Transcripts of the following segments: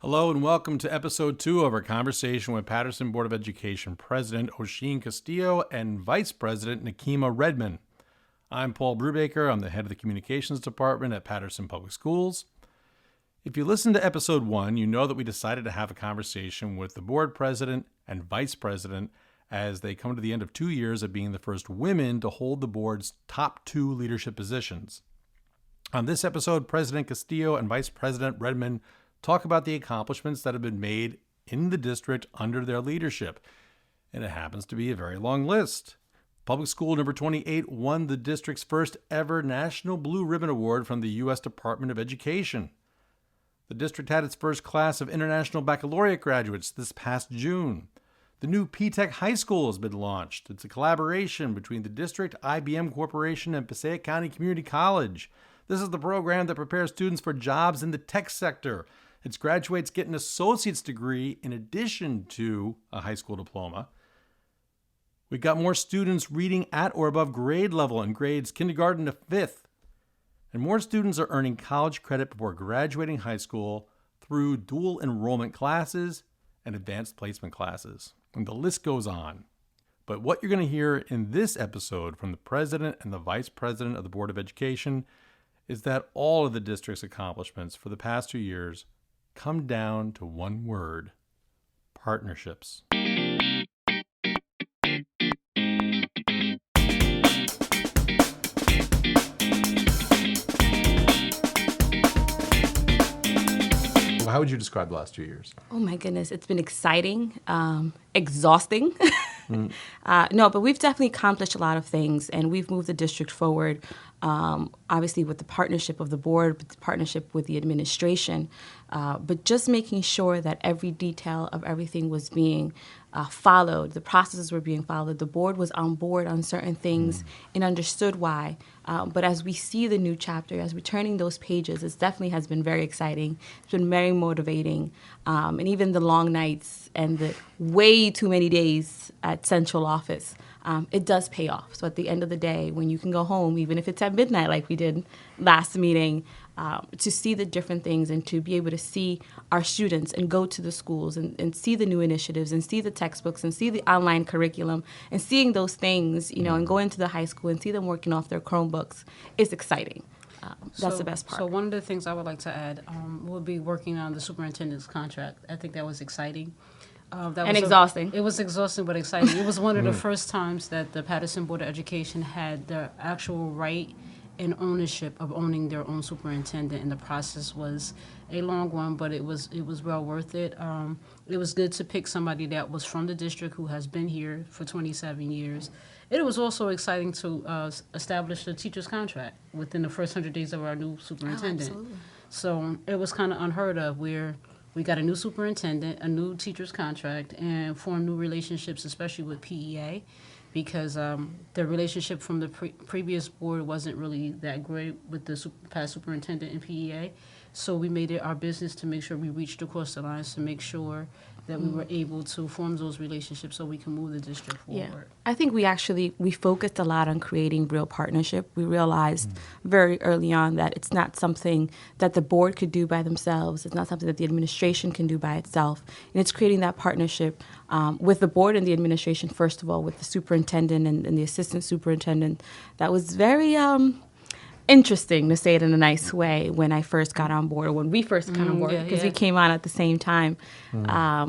Hello and welcome to episode 2 of our conversation with Patterson Board of Education President Oshin Castillo and Vice President Nakima Redmon. I'm Paul Brubaker. I'm the head of the Communications Department at Patterson Public Schools. If you listened to episode 1, you know that we decided to have a conversation with the board president and vice president as they come to the end of 2 years of being the first women to hold the board's top 2 leadership positions. On this episode, President Castillo and Vice President Redmon talk about the accomplishments that have been made in the district under their leadership. And it happens to be a very long list. Public School number 28 won the district's first ever National Blue Ribbon Award from the U.S. Department of Education. The district had its first class of International Baccalaureate graduates this past June. The new P-Tech High School has been launched. It's a collaboration between the district, IBM Corporation, and Passaic County Community College. This is the program that prepares students for jobs in the tech sector. Its graduates get an associate's degree in addition to a high school diploma. We've got more students reading at or above grade level in grades kindergarten to 5th. And more students are earning college credit before graduating high school through dual enrollment classes and advanced placement classes. And the list goes on. But what you're going to hear in this episode from the president and the vice president of the Board of Education is that all of the district's accomplishments for the past 2 years come down to one word: partnerships. How would you describe the last 2 years? Oh my goodness, it's been exciting, exhausting. No, but we've definitely accomplished a lot of things, and we've moved the district forward, obviously with the partnership of the board, with the partnership with the administration, but just making sure that every detail of everything was being followed, the processes were being followed, the board was on board on certain things and understood why. But as we see the new chapter, as we're turning those pages, it definitely has been very exciting. It's been very motivating. And even the long nights and the way too many days at central office, it does pay off. So at the end of the day, when you can go home, even if it's at midnight like we did last meeting, to see the different things and to be able to see our students and go to the schools and see the new initiatives and see the textbooks and see the online curriculum and seeing those things, and go into the high school and see them working off their Chromebooks is exciting. That's the best part. So one of the things I would like to add, we'll be working on the superintendent's contract. I think that was exciting. Exhausting. It was exhausting but exciting. It was one of the first times that the Patterson Board of Education had the actual right and ownership of owning their own superintendent, and the process was a long one, but it was well worth it. It was good to pick somebody that was from the district who has been here for 27 years. It was also exciting to establish the teacher's contract within the first 100 days of our new superintendent. Oh, absolutely. So it was kind of unheard of where we got a new superintendent, a new teacher's contract, and formed new relationships, especially with PEA, because the relationship from the previous board wasn't really that great with the past superintendent and PEA. So we made it our business to make sure we reached across the lines to make sure that we were able to form those relationships so we can move the district forward. Yeah. I think we focused a lot on creating real partnership. We realized very early on that it's not something that the board could do by themselves. It's not something that the administration can do by itself. And it's creating that partnership with the board and the administration, first of all, with the superintendent and the assistant superintendent. That was very interesting, to say it in a nice way, when I first got on board, when we first got on board, because we came on at the same time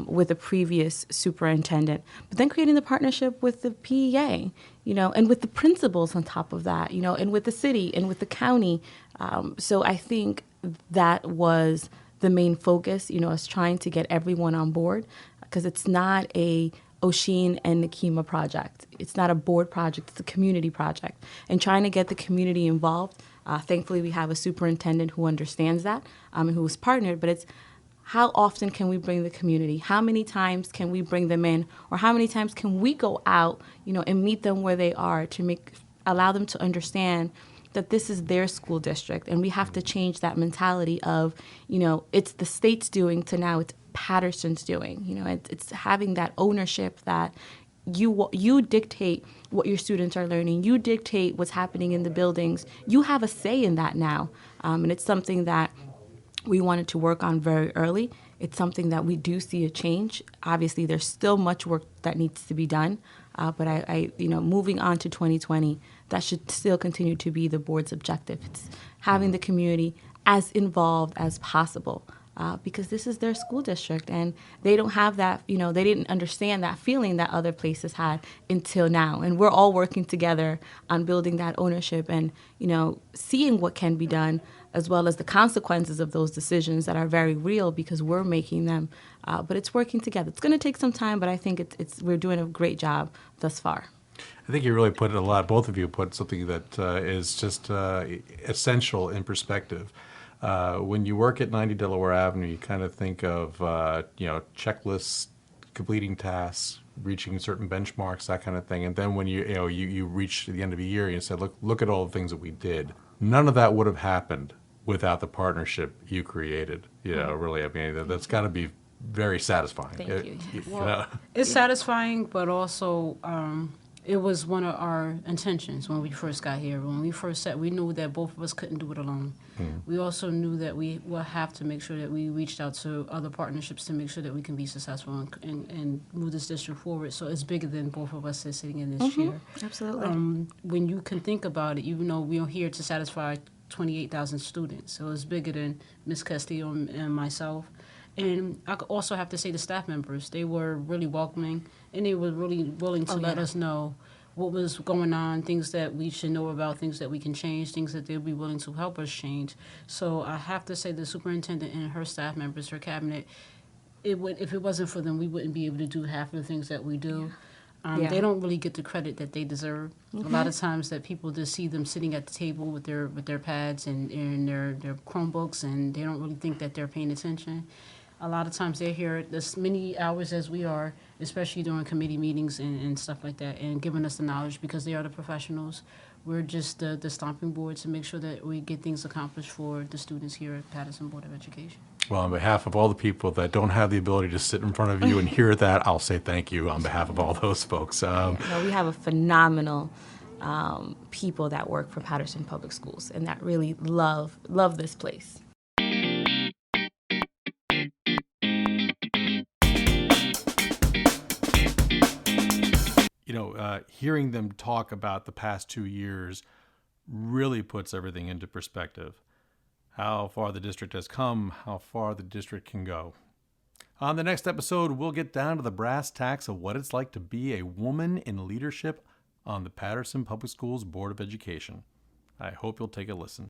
with the previous superintendent. But then creating the partnership with the PEA, and with the principals on top of that, and with the city and with the county. So I think that was the main focus, is trying to get everyone on board, because it's not a Oshin and Nakima project. It's not a board project, it's a community project. And trying to get the community involved. Thankfully, we have a superintendent who understands that and who is partnered, but it's how often can we bring the community? How many times can we bring them in? Or how many times can we go out, and meet them where they are to allow them to understand that this is their school district, and we have to change that mentality of, it's the state's doing to now it's Patterson's doing. It's having that ownership that you dictate what your students are learning. You dictate what's happening in the buildings. You have a say in that now, and it's something that we wanted to work on very early. it's something that we do see a change. Obviously, there's still much work that needs to be done, but moving on to 2020, that should still continue to be the board's objective. It's having the community as involved as possible. Because this is their school district, and they don't have that, they didn't understand that feeling that other places had until now. And we're all working together on building that ownership and, seeing what can be done, as well as the consequences of those decisions that are very real because we're making them. But it's working together. It's going to take some time, but I think we're doing a great job thus far. I think you really put it a lot. Both of you put something that is just essential in perspective. When you work at 90 Delaware Avenue, you kind of think of checklists, completing tasks, reaching certain benchmarks, that kind of thing. And then when you reach the end of a year, you said, look at all the things that we did. None of that would have happened without the partnership you created. Really, I mean, that's got to be very satisfying. Thank you. Well, it's satisfying, but also it was one of our intentions when we first got here. When we first said, we knew that both of us couldn't do it alone. We also knew that we will have to make sure that we reached out to other partnerships to make sure that we can be successful and move this district forward. So it's bigger than both of us sitting in this chair. Absolutely. When you can think about it, even though we are here to satisfy 28,000 students, so it's bigger than Ms. Castillo and myself. And I also have to say the staff members, they were really welcoming, and they were really willing to let us know what was going on, things that we should know about, things that we can change, things that they'll be willing to help us change. So I have to say the superintendent and her staff members, her cabinet, if it wasn't for them, we wouldn't be able to do half of the things that we do. They don't really get the credit that they deserve. A lot of times that people just see them sitting at the table with their pads and their Chromebooks, and they don't really think that they're paying attention. A lot of times they're here as many hours as we are, especially during committee meetings and stuff like that, and giving us the knowledge because they are the professionals. We're just the stomping board to make sure that we get things accomplished for the students here at Patterson Board of Education. Well, on behalf of all the people that don't have the ability to sit in front of you and hear that, I'll say thank you on behalf of all those folks. We have a phenomenal people that work for Patterson Public Schools and that really love this place. Hearing them talk about the past 2 years really puts everything into perspective. How far the district has come, how far the district can go. On the next episode, we'll get down to the brass tacks of what it's like to be a woman in leadership on the Patterson Public Schools Board of Education. I hope you'll take a listen.